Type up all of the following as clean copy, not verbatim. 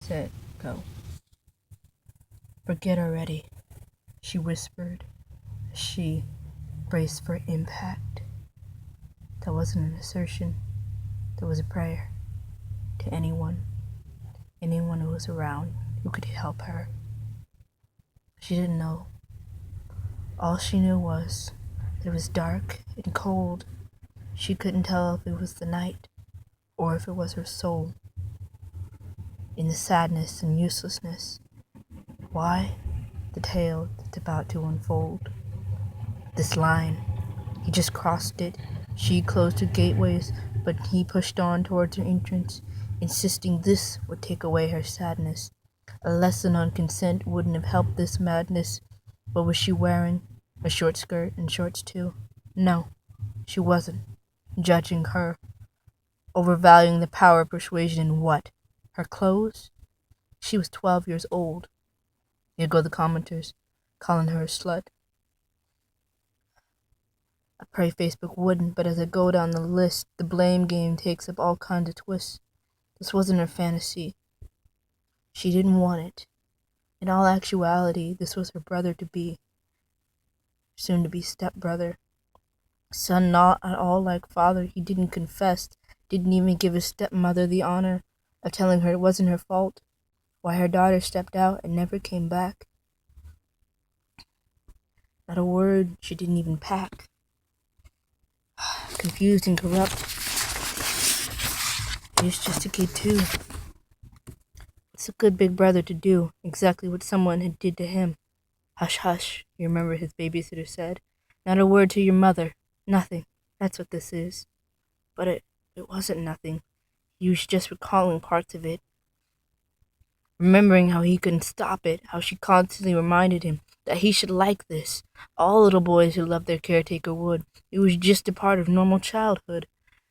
set, go. Forget already, she whispered as she braced for impact. That wasn't an assertion, that was a prayer to anyone who was around who could help her. She didn't know. All she knew was that it was dark and cold. She couldn't tell if it was the night or if it was her soul. In the sadness and uselessness, why? The tale that's about to unfold. This line, he just crossed it. She closed her gateways, but he pushed on towards her entrance, insisting this would take away her sadness. A lesson on consent wouldn't have helped this madness. What was she wearing? A short skirt and shorts too? No, she wasn't. Judging her. Overvaluing the power of persuasion in what? Her clothes? She was 12 years old. Here go the commenters, calling her a slut. I pray Facebook wouldn't, but as I go down the list, the blame game takes up all kinds of twists. This wasn't her fantasy. She didn't want it. In all actuality, this was her brother-to-be, soon-to-be stepbrother. Son not at all like father, he didn't confess, didn't even give his stepmother the honor of telling her it wasn't her fault, why her daughter stepped out and never came back. Not a word, she didn't even pack. Confused and corrupt. He was just a kid too. What's a good big brother to do? Exactly what someone had did to him. Hush, hush, you remember his babysitter said. Not a word to your mother. Nothing. That's what this is. But it wasn't nothing. He was just recalling parts of it. Remembering how he couldn't stop it, how she constantly reminded him that he should like this. All little boys who loved their caretaker would. It was just a part of normal childhood.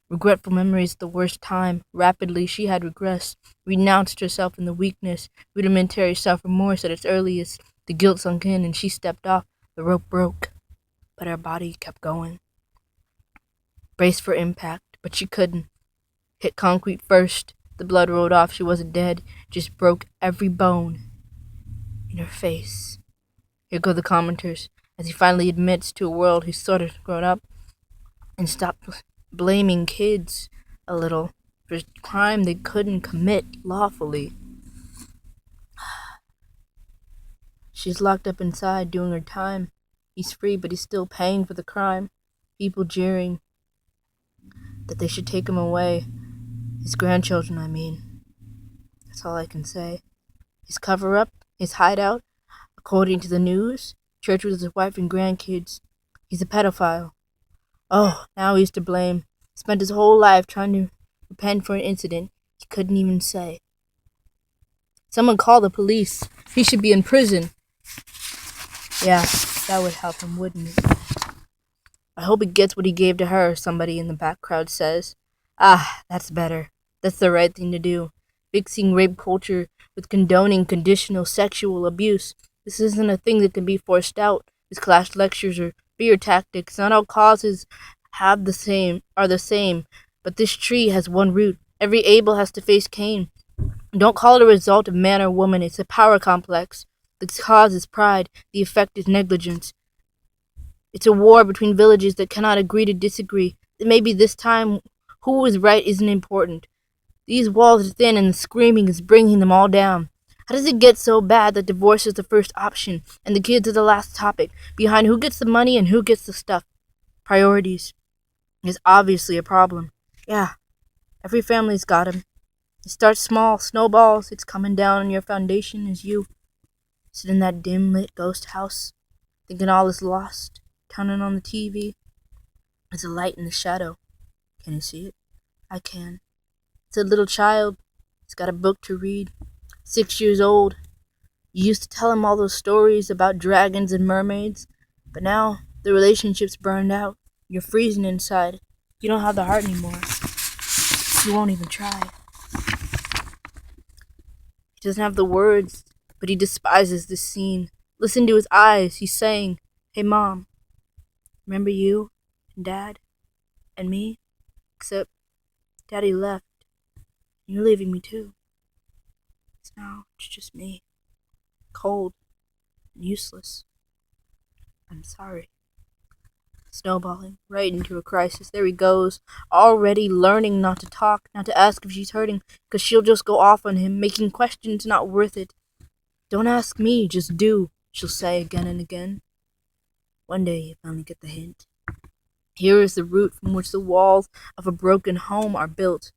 Regretful memories the worst time. Rapidly she had regressed, renounced herself in the weakness, rudimentary self-remorse at its earliest. The guilt sunk in and she stepped off. The rope broke, but her body kept going. Braced for impact, but she couldn't. Hit concrete first. The blood rolled off. She wasn't dead, just broke every bone in her face. Here go the commenters, as he finally admits to a world he's sort of grown up and stopped blaming kids a little for a crime they couldn't commit lawfully. She's locked up inside doing her time. He's free, but he's still paying for the crime. People jeering that they should take him away. His grandchildren, I mean. That's all I can say. His cover-up, his hideout, according to the news, church with his wife and grandkids. He's a pedophile. Oh, now he's to blame. Spent his whole life trying to repent for an incident he couldn't even say. Someone call the police. He should be in prison. Yeah, that would help him, wouldn't it? I hope he gets what he gave to her, somebody in the back crowd says. Ah, that's better. That's the right thing to do. Fixing rape culture with condoning conditional sexual abuse. This isn't a thing that can be forced out. These class lectures or fear tactics. Not all causes are the same, but this tree has one root. Every Abel has to face Cain. Don't call it a result of man or woman. It's a power complex. The cause is pride. The effect is negligence. It's a war between villages that cannot agree to disagree. Maybe this time who is right isn't important. These walls are thin and the screaming is bringing them all down. How does it get so bad that divorce is the first option and the kids are the last topic, behind who gets the money and who gets the stuff? Priorities is obviously a problem. Yeah, every family's got them. It starts small, snowballs, it's coming down on your foundation as you sit in that dim-lit ghost house, thinking all is lost, turning on the TV. There's a light in the shadow. Can you see it? I can. It's a little child. He's got a book to read. 6 years old. You used to tell him all those stories about dragons and mermaids, but now the relationship's burned out. You're freezing inside. You don't have the heart anymore. You won't even try. He doesn't have the words, but he despises this scene. Listen to his eyes. He's saying, "Hey, Mom, remember you and Dad and me? Except Daddy left. You're leaving me too." Now it's just me. Cold and useless. I'm sorry. Snowballing right into a crisis. There he goes, already learning not to talk, not to ask if she's hurting, because she'll just go off on him, making questions not worth it. Don't ask me, just do, she'll say again and again. One day you finally get the hint. Here is the root from which the walls of a broken home are built.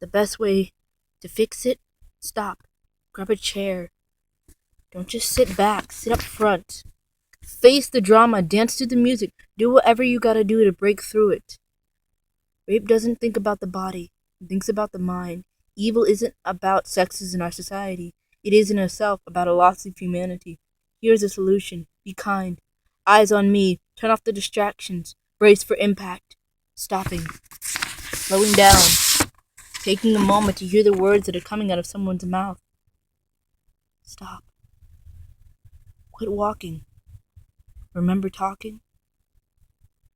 The best way to fix it? Stop. Grab a chair. Don't just sit back, sit up front. Face the drama, dance to the music, do whatever you gotta do to break through it. Rape doesn't think about the body, it thinks about the mind. Evil isn't about sexes in our society. It is in itself about a loss of humanity. Here's a solution. Be kind. Eyes on me. Turn off the distractions. Brace for impact. Stopping. Slowing down. Taking a moment to hear the words that are coming out of someone's mouth. Stop. Quit walking. Remember talking?